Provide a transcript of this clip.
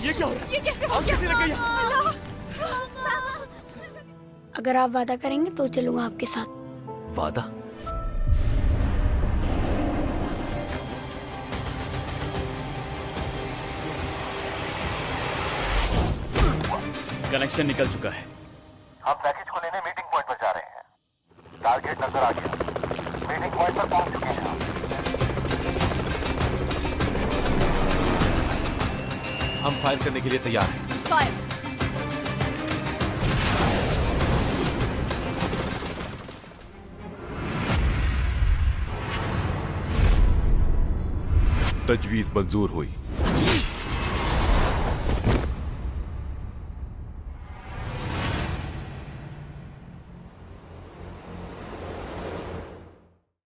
ये क्या हो रहा है? ये कैसे हो आग गया? कैसे लग गई यहाँ? अगर आप वादा करेंगे तो चलूंगा आपके साथ। वादा? कनेक्शन निकल चुका है। हम पैकेज को लेने मीटिंग पॉइंट पर जा रहे हैं। टारगेट नजर आ गया। मीटिंग पॉइंट पर पहुंच चुके हैं। हम फायर करने के लिए तैयार हैं। फायर। तजवीज मंजूर हुई।